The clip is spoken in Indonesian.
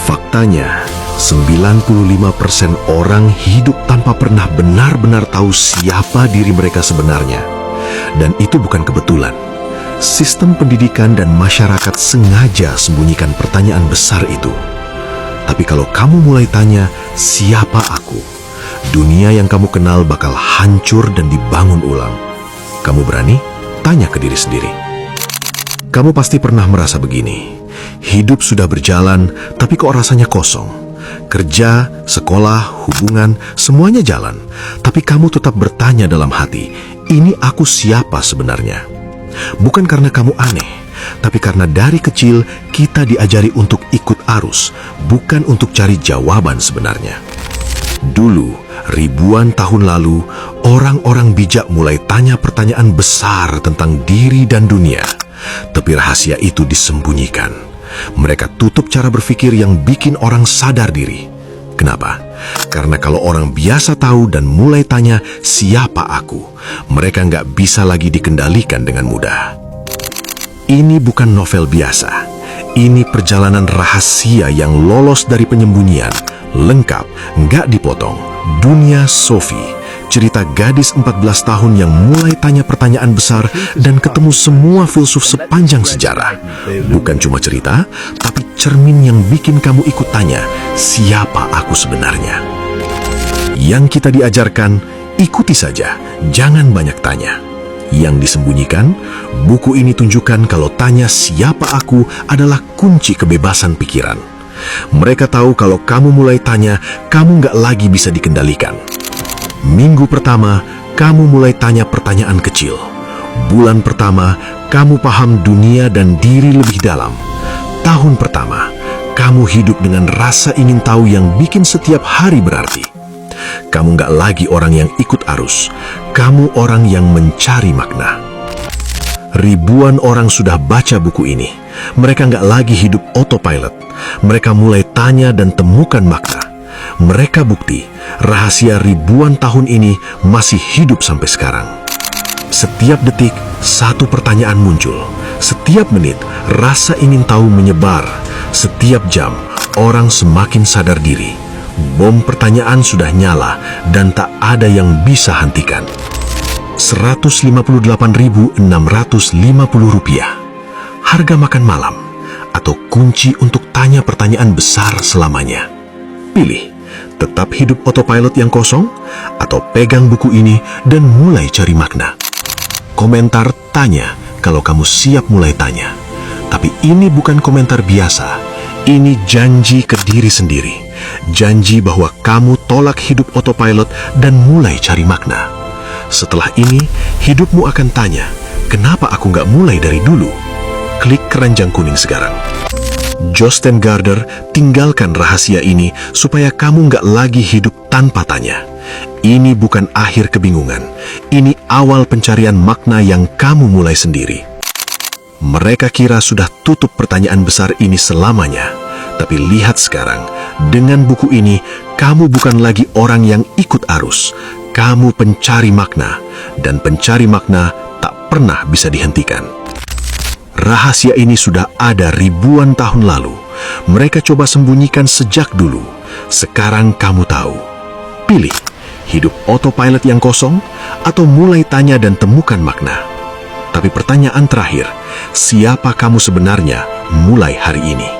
Faktanya, 95% orang hidup tanpa pernah benar-benar tahu siapa diri mereka sebenarnya. Dan itu bukan kebetulan. Sistem pendidikan dan masyarakat sengaja sembunyikan pertanyaan besar itu. Tapi kalau kamu mulai tanya, siapa aku? Dunia yang kamu kenal bakal hancur dan dibangun ulang. Kamu berani? Tanya ke diri sendiri. Kamu pasti pernah merasa begini. Hidup sudah berjalan, tapi kok rasanya kosong. Kerja, sekolah, hubungan, semuanya jalan. Tapi kamu tetap bertanya dalam hati, ini aku siapa sebenarnya? Bukan karena kamu aneh, tapi karena dari kecil kita diajari untuk ikut arus, bukan untuk cari jawaban sebenarnya. Dulu, ribuan tahun lalu, orang-orang bijak mulai tanya pertanyaan besar tentang diri dan dunia. Tapi rahasia itu disembunyikan. Mereka tutup cara berpikir yang bikin orang sadar diri. Kenapa? Karena kalau orang biasa tahu dan mulai tanya, siapa aku? Mereka nggak bisa lagi dikendalikan dengan mudah. Ini bukan novel biasa. Ini perjalanan rahasia yang lolos dari penyembunyian. Lengkap, nggak dipotong. Dunia Sophie. Cerita gadis 14 tahun yang mulai tanya pertanyaan besar dan ketemu semua filsuf sepanjang sejarah. Bukan cuma cerita, tapi cermin yang bikin kamu ikut tanya, siapa aku sebenarnya? Yang kita diajarkan, ikuti saja, jangan banyak tanya. Yang disembunyikan, buku ini tunjukkan kalau tanya siapa aku adalah kunci kebebasan pikiran. Mereka tahu kalau kamu mulai tanya, kamu nggak lagi bisa dikendalikan. Minggu pertama, kamu mulai tanya pertanyaan kecil. Bulan pertama, kamu paham dunia dan diri lebih dalam. Tahun pertama, kamu hidup dengan rasa ingin tahu yang bikin setiap hari berarti. Kamu nggak lagi orang yang ikut arus. Kamu orang yang mencari makna. Ribuan orang sudah baca buku ini. Mereka nggak lagi hidup autopilot. Mereka mulai tanya dan temukan makna. Mereka bukti, rahasia ribuan tahun ini masih hidup sampai sekarang. Setiap detik, satu pertanyaan muncul. Setiap menit, rasa ingin tahu menyebar. Setiap jam, orang semakin sadar diri. Bom pertanyaan sudah nyala dan tak ada yang bisa hentikan. Rp158.650. Harga makan malam atau kunci untuk tanya pertanyaan besar selamanya. Pilih, tetap hidup autopilot yang kosong atau pegang buku ini dan mulai cari makna. Komentar tanya kalau kamu siap mulai tanya. Tapi ini bukan komentar biasa. Ini janji ke diri sendiri. Janji bahwa kamu tolak hidup autopilot dan mulai cari makna. Setelah ini, hidupmu akan tanya, kenapa aku nggak mulai dari dulu? Klik keranjang kuning sekarang. Jostein Gaarder tinggalkan rahasia ini supaya kamu nggak lagi hidup tanpa tanya. Ini bukan akhir kebingungan. Ini awal pencarian makna yang kamu mulai sendiri. Mereka kira sudah tutup pertanyaan besar ini selamanya. Tapi lihat sekarang, dengan buku ini, kamu bukan lagi orang yang ikut arus. Kamu pencari makna, dan pencari makna tak pernah bisa dihentikan. Rahasia ini sudah ada ribuan tahun lalu. Mereka coba sembunyikan sejak dulu. Sekarang kamu tahu. Pilih, hidup autopilot yang kosong, atau mulai tanya dan temukan makna. Tapi pertanyaan terakhir, siapa kamu sebenarnya mulai hari ini?